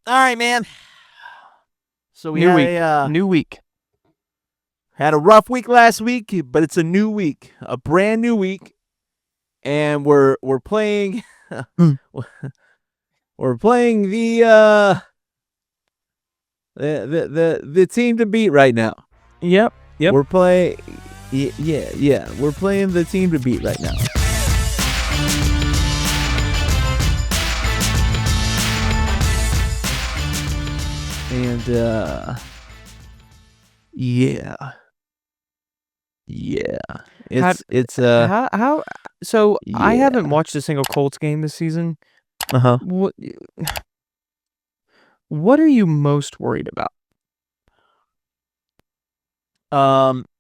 All right, man. So we New week. had a rough week last week, but it's a new week, a brand new week, and we're playing Mm. we're playing the team to beat right now. Yep. We're playing yeah. We're playing the team to beat right now. And yeah. Yeah. It's How? So I yeah. haven't watched a single Colts game this season. Uh-huh. What are you most worried about?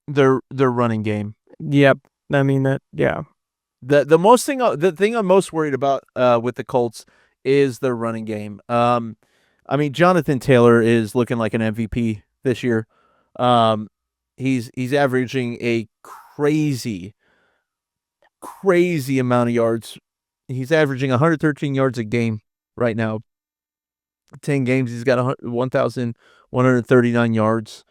Their running game. Yep. I mean that. Yeah. The thing I'm most worried about with the Colts is their running game. I mean Jonathan Taylor is looking like an MVP this year. Um, he's averaging a crazy amount of yards. He's averaging 113 yards a game right now. 10 games, he's got 1,139 yards.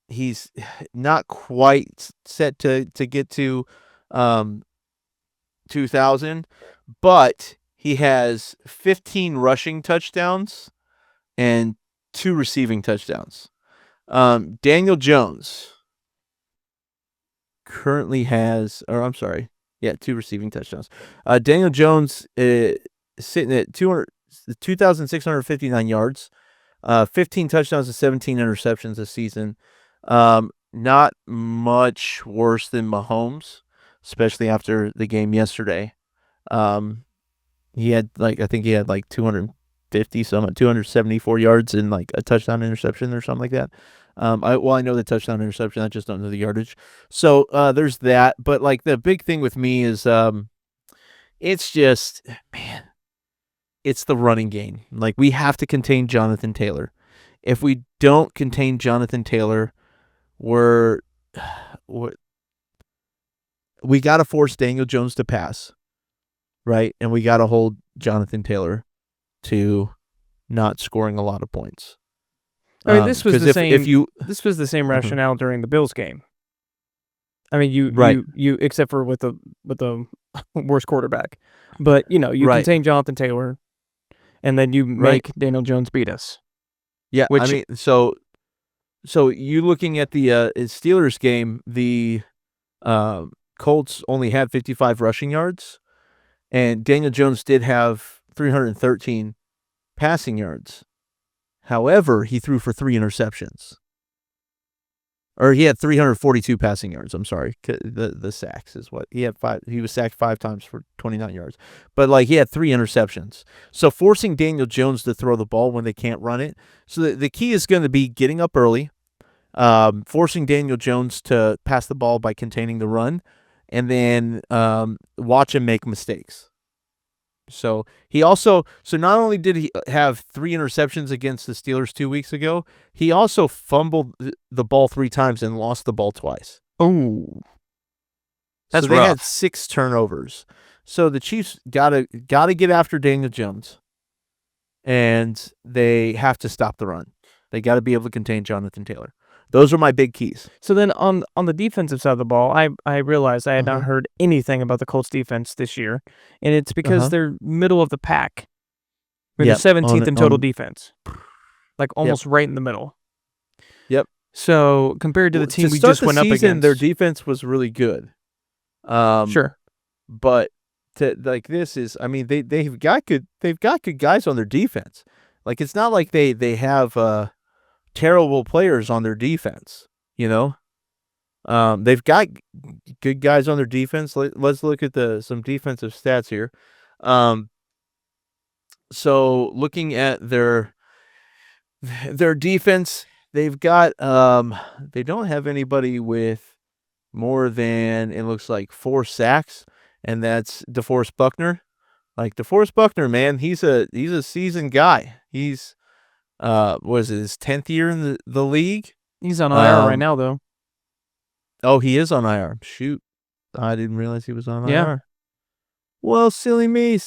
He's not quite set to get to 2,000, but he has 15 rushing touchdowns and 2 receiving touchdowns. Daniel Jones currently has, or I'm sorry, 2 receiving touchdowns. Daniel Jones sitting at 2,659 yards, 15 touchdowns and 17 interceptions this season. Not much worse than Mahomes, especially after the game yesterday. He had I think he had 250 some 274 yards and a touchdown interception or something like that. I know the touchdown interception, I just don't know the yardage. So there's that, but the big thing with me is it's just, man, it's the running game. We have to contain Jonathan Taylor. If we don't contain Jonathan Taylor, we got to force Daniel Jones to pass, right? And we got to hold Jonathan Taylor to not scoring a lot of points. I mean, this was the same. This was the same Mhm. rationale during the Bills game. I mean, you except for with the worst quarterback, but you contain Jonathan Taylor, and then you make Daniel Jones beat us. Yeah, I mean, so you looking at the Steelers game, the Colts only had 55 rushing yards, and Daniel Jones did have 313 passing yards. However, he threw for 3 interceptions. Or he had 342 passing yards. I'm sorry. The sacks is what he had. He was sacked 5 times for 29 yards, but he had 3 interceptions. So forcing Daniel Jones to throw the ball when they can't run it. So the key is going to be getting up early, forcing Daniel Jones to pass the ball by containing the run, and then watch him make mistakes. So not only did he have 3 interceptions against the Steelers 2 weeks ago, he also fumbled the ball 3 times and lost the ball twice. Oh, that's rough. They had 6 turnovers. So the Chiefs gotta get after Daniel Jones, and they have to stop the run. They got to be able to contain Jonathan Taylor. Those are my big keys. So then on the defensive side of the ball, I realized I had not heard anything about the Colts defense this year, and it's because they're middle of the pack. They're 17th in total defense, almost right in the middle. Yep. So compared to the team we just went up against, their defense was really good. Sure, but this is, I mean, they've got good guys on their defense. It's not like they have terrible players on their defense, they've got good guys on their defense. Let's look at some defensive stats here. So looking at their defense, they've got they don't have anybody with more than, it looks like, 4 sacks, and that's DeForest Buckner. DeForest Buckner, man, he's a seasoned guy. He's was it his 10th year in the league? He's on IR right now, though. Oh, he is on IR. Shoot, I didn't realize he was on IR. Well, silly me.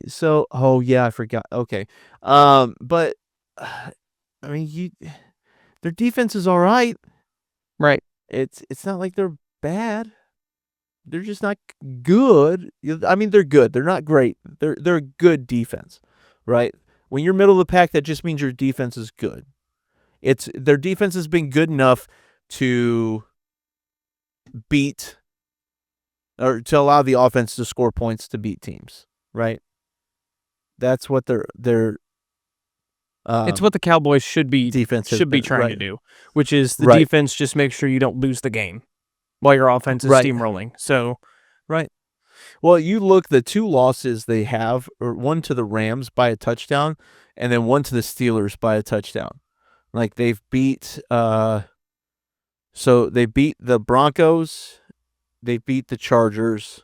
So, oh yeah, I forgot. Okay. But I mean, their defense is all right. Right. It's not like they're bad. They're just not good. I mean, they're good. They're not great. They're a good defense, right? When you're middle of the pack, that just means your defense is good. Their defense has been good enough to beat or to allow the offense to score points to beat teams, right? That's what their It's what the Cowboys should be defense trying to do, which is the Right. defense just makes sure you don't lose the game while your offense is Right. steamrolling. So, Right. Well, you look, the two losses they have, or one to the Rams by a touchdown, and then one to the Steelers by a touchdown. Like they've beat so they beat the Broncos, they beat the Chargers.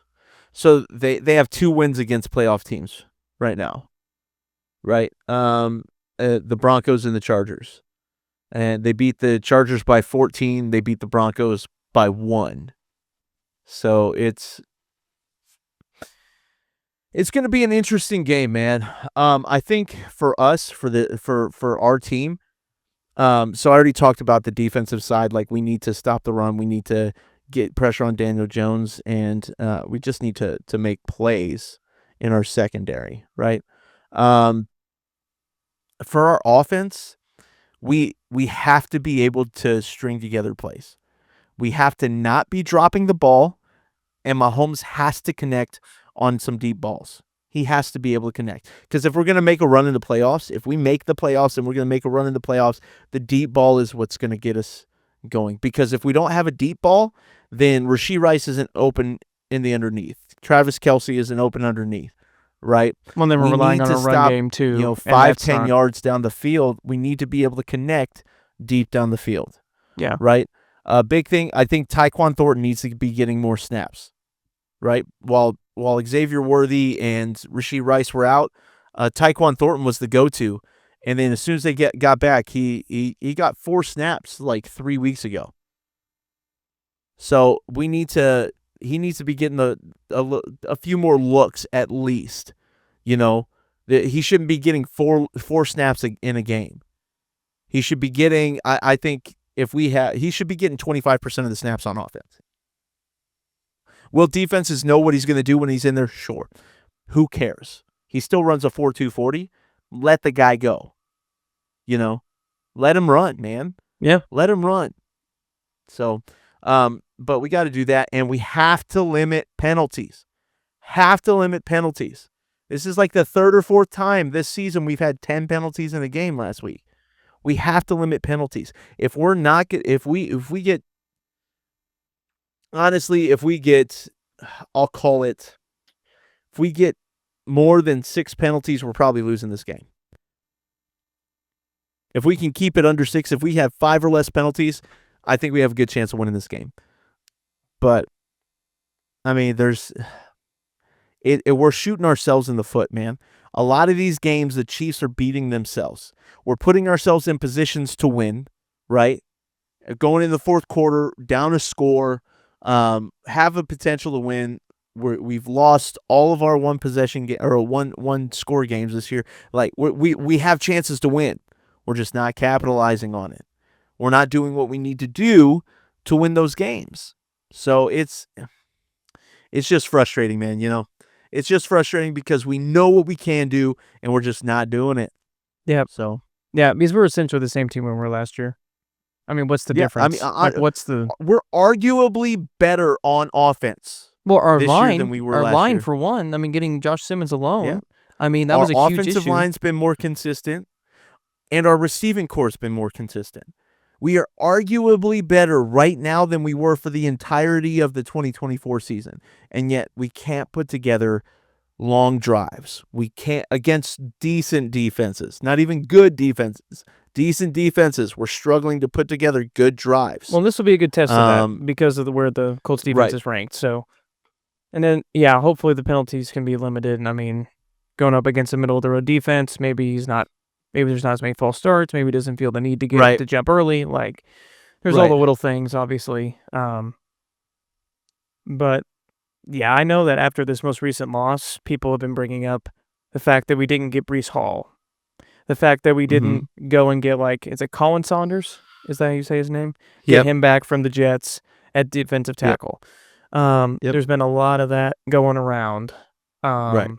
So they have 2 wins against playoff teams right now. Right? The Broncos and the Chargers. And they beat the Chargers by 14, they beat the Broncos by 1. So it's going to be an interesting game, man. I think for us, for our team, so I already talked about the defensive side. Like, we need to stop the run. We need to get pressure on Daniel Jones, and we just need to make plays in our secondary, right? For our offense, we have to be able to string together plays. We have to not be dropping the ball, and Mahomes has to connect on some deep balls. He has to be able to connect. Because if we're going to make a run in the playoffs, if we make the playoffs and we're going to make a run in the playoffs, the deep ball is what's going to get us going. Because if we don't have a deep ball, then Rashee Rice isn't open in the underneath. Travis Kelce isn't open underneath, right? Well, then we're relying on a run game too. 5-10 yards down the field. We need to be able to connect deep down the field. Yeah. Right? A big thing, I think Tyquan Thornton needs to be getting more snaps. Right? While Xavier Worthy and Rashee Rice were out, Tyquan Thornton was the go-to. And then as soon as they got back, he got 4 snaps like 3 weeks ago. So he needs to be getting a few more looks at least. You know, he shouldn't be getting four snaps in a game. He should be getting, I think he should be getting 25% of the snaps on offense. Will defenses know what he's going to do when he's in there? Sure. Who cares? He still runs a 4.2 40. Let the guy go. You know, let him run, man. Yeah. Let him run. So, but we got to do that, and we have to limit penalties. This is like the 3rd or 4th time this season we've had 10 penalties in a game last week. We have to limit penalties. If we get more than 6 penalties, we're probably losing this game. If we can keep it under 6, if we have 5 or less penalties, I think we have a good chance of winning this game. But, I mean, we're shooting ourselves in the foot, man. A lot of these games, the Chiefs are beating themselves. We're putting ourselves in positions to win, right? Going in the 4th quarter, down a score, have a potential to win. We've lost all of our one score games this year. Like, we have chances to win. We're just not capitalizing on it. We're not doing what we need to do to win those games. So it's just frustrating, man, you know. It's just frustrating because we know what we can do, and we're just not doing it. Yeah. So. Yeah, because we're essentially the same team we were last year. I mean, what's the difference? I mean, we're arguably better on offense. Well, our this line, year than we were our last line year. for one. I mean, getting Josh Simmons alone. Yeah. I mean, that was a huge issue. Our offensive line's been more consistent, and our receiving corps has been more consistent. We are arguably better right now than we were for the entirety of the 2024 season, and yet we can't put together long drives. We can't against decent defenses, not even good defenses. Decent defenses. We're struggling to put together good drives. Well, this will be a good test of that because of where the Colts defense is ranked. So, and then hopefully the penalties can be limited. And I mean, going up against the middle of the road defense, maybe there's not as many false starts. Maybe he doesn't feel the need to get to jump early. Like, there's all the little things, obviously. But Yeah, I know that after this most recent loss, people have been bringing up the fact that we didn't get Breece Hall. The fact that we didn't go and get, is it Colin Saunders? Is that how you say his name? Get him back from the Jets at defensive tackle. There's been a lot of that going around. Right.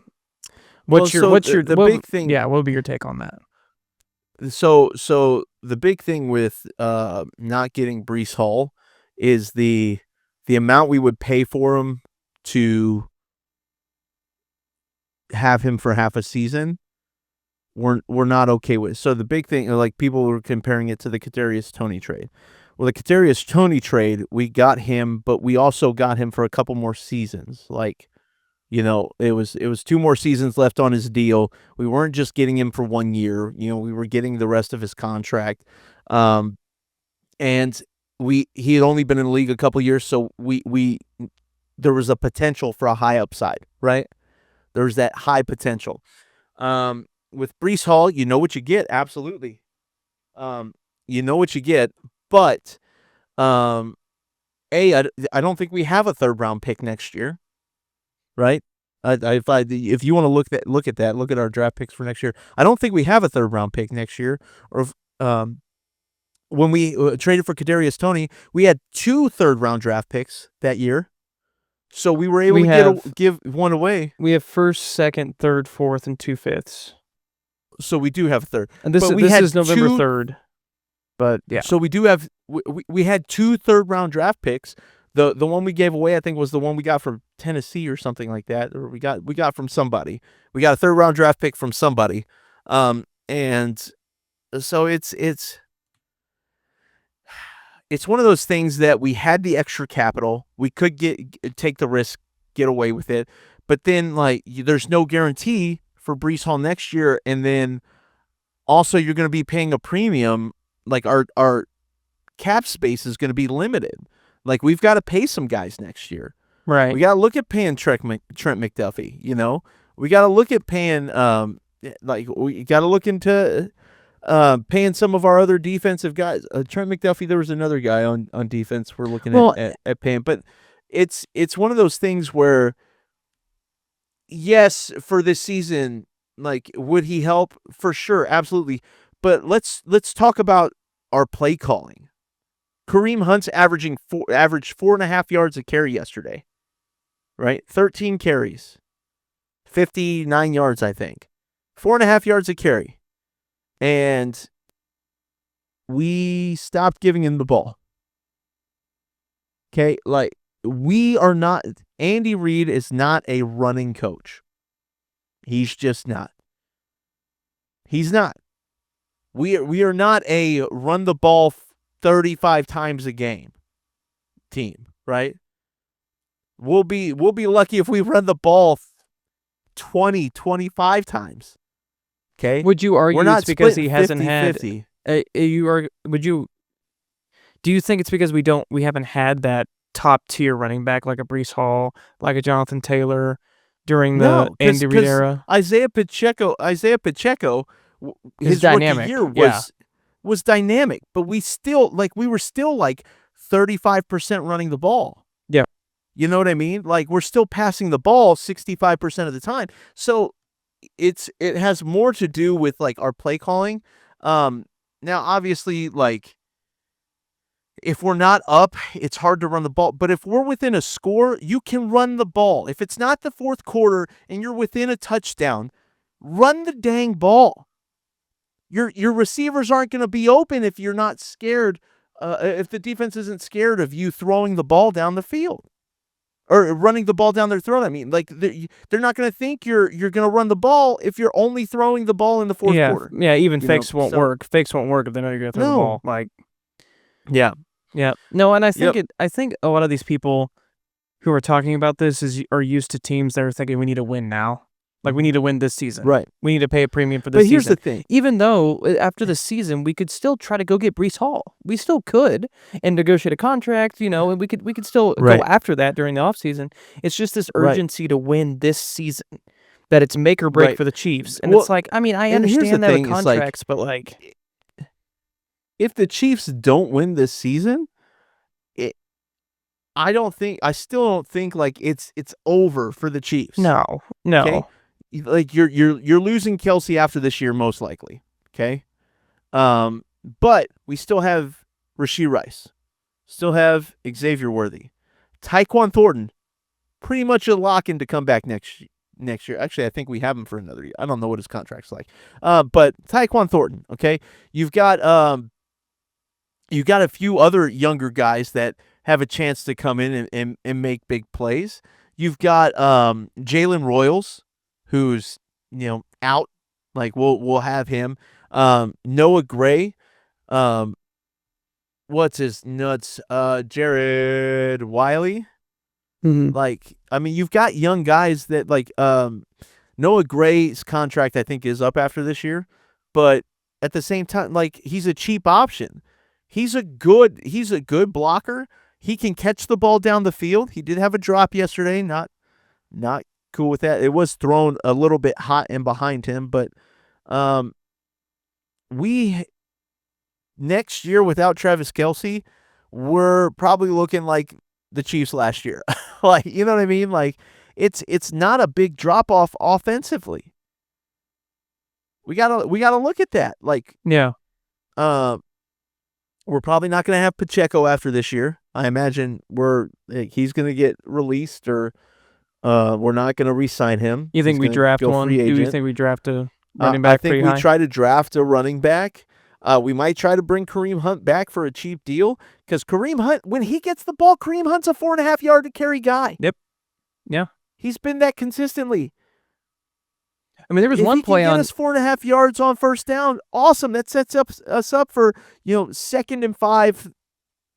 What's your big thing? Yeah, what would be your take on that? So the big thing with not getting Breece Hall is the amount we would pay for him to have him for half a season. We're not okay with. So the big thing, like people were comparing it to the Kadarius Toney trade. Well, the Kadarius Toney trade, we got him, but we also got him for a couple more seasons. Like, it was 2 more seasons left on his deal. We weren't just getting him for 1 year. We were getting the rest of his contract. And he had only been in the league a couple years, so there was a potential for a high upside, right? There's that high potential. With Breece Hall, you know what you get, absolutely. You know what you get, but I don't think we have a 3rd round pick next year. Right? If you want to look at our draft picks for next year, I don't think we have a 3rd round pick next year. Or when we traded for Kadarius Toney, we had 2 3rd round draft picks that year, so we were able to give one away. We have 1st, 2nd, 3rd, 4th, and 2 5ths. So we do have a 3rd, and this is November 3rd. But yeah, so we do have we had 2 3rd round draft picks. The one we gave away, I think, was the one we got from Tennessee or something like that, or we got from somebody. We got a 3rd round draft pick from somebody, and so it's one of those things that we had the extra capital, we could take the risk, get away with it, but then there's no guarantee for Breece Hall next year, and then also you're going to be paying a premium. Like our cap space is going to be limited. Like, we've got to pay some guys next year. Right. We got to look at paying Trent McDuffie, We got to look at paying, we got to look into paying some of our other defensive guys. Trent McDuffie, there was another guy on defense we're looking at paying. But it's one of those things where, yes, for this season, would he help? For sure, absolutely. But let's talk about our play calling. Kareem Hunt's averaged 4.5 yards a carry yesterday, right? 13 carries, 59 yards, I think. 4.5 yards a carry. And we stopped giving him the ball. Okay? We are not, Andy Reid is not a running coach. He's just not. He's not. We are not a run the ball 35 times a game team, right? We'll be lucky if we run the ball 20, 25 times. Okay? Would you argue it's because he hasn't 50, had do you think it's because we haven't had that top tier running back like a Breece Hall, like a Jonathan Taylor during the Andy Reid era? Isaiah Pacheco, his dynamic. Rookie year was dynamic, but we were still 35% running the ball. Yeah. You know what I mean? We're still passing the ball 65% of the time. So it has more to do with our play calling. Now obviously if we're not up, it's hard to run the ball, but if we're within a score, you can run the ball. If it's not the 4th quarter and you're within a touchdown, run the dang ball. Your receivers aren't going to be open if you're not scared, if the defense isn't scared of you throwing the ball down the field or running the ball down their throat. I mean, they're not going to think you're going to run the ball if you're only throwing the ball in the 4th quarter. Yeah, even fakes won't work. Fakes won't work if they know you're going to throw the ball. Yeah. No, and I think a lot of these people who are talking about this are used to teams that are thinking we need to win now. We need to win this season. Right. We need to pay a premium for this season. But here's the thing. Even though after the season, we could still try to go get Breece Hall. We still could and negotiate a contract, and we could still go after that during the offseason. It's just this urgency to win this season that it's make or break for the Chiefs. And it's I understand that with contracts, but if the Chiefs don't win this season, I still don't think like it's over for the Chiefs. No. Okay? Like you're losing Kelsey after this year, most likely. Okay. But we still have Rashee Rice, still have Xavier Worthy, Tyquan Thornton, pretty much a lock-in to come back next year. Actually, I think we have him for another year. I don't know what his contract's like. But Tyquan Thornton, okay? You've got a few other younger guys that have a chance to come in and make big plays. You've got Jalen Royals, who's out. Like we'll have him. Noah Gray, what's his nuts? Jared Wiley. Mm-hmm. Like, I mean, you've got young guys that like Noah Gray's contract I think is up after this year, but at the same time, like he's a cheap option. He's a good blocker. He can catch the ball down the field. He did have a drop yesterday. Not cool with that. It was thrown a little bit hot and behind him, but we next year without Travis Kelce, we're probably looking like the Chiefs last year. Like, you know what I mean? Like it's not a big drop off offensively. We gotta look at that. Like, yeah. We're probably not going to have Pacheco after this year. I imagine he's going to get released, or we're not going to re-sign him. You think we draft one? Do you think we draft a running back? I think we try to draft a running back. We might try to bring Kareem Hunt back for a cheap deal, because Kareem Hunt, when he gets the ball, Kareem Hunt's a 4.5 yard to carry guy. Yep. Yeah. He's been that consistently. I mean, there was one play on. If he can get us 4.5 yards on first down, awesome. That sets us up for 2nd and 5,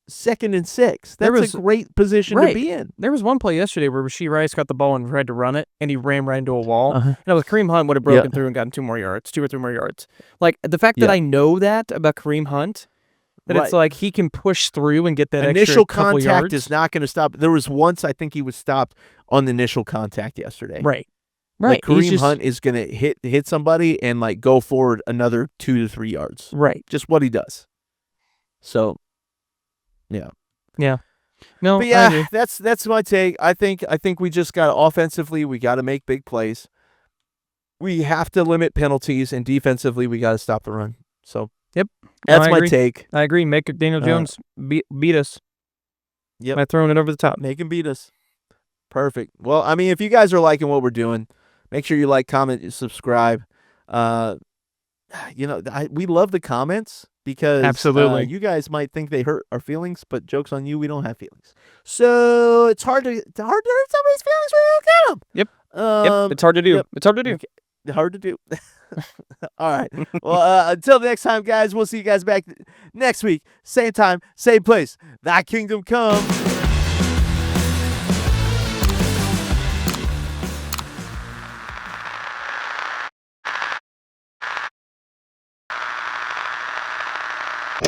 2nd and 6. That's a great position to be in. There was one play yesterday where Rashee Rice got the ball and tried to run it, and he ran right into a wall. And with Kareem Hunt would have broken through and gotten 2 or 3 more yards. Like, the fact that I know that about Kareem Hunt, that it's like he can push through and get that initial extra couple contact yards. is not going to stop. There was once I think he was stopped on the initial contact yesterday. Right. Like Kareem Hunt is going to hit somebody and like go forward another 2 to 3 yards. Right. Just what he does. So, yeah. Yeah. No, but yeah, that's my take. I think we just got offensively, we got to make big plays. We have to limit penalties, and defensively, we got to stop the run. So, yep. That's my take. I agree. Make Daniel Jones beat us. Yep. By throwing it over the top. Make him beat us. Perfect. Well, I mean, if you guys are liking what we're doing, make sure you like, comment, subscribe. We love the comments, because absolutely you guys might think they hurt our feelings, but joke's on you, we don't have feelings. So it's hard to hurt somebody's feelings when you don't get them. Yep. Yep. It's hard to do. Yep. It's hard to do. Okay. Hard to do. All right. Well, until next time, guys, we'll see you guys back next week. Same time, same place. Thy kingdom come.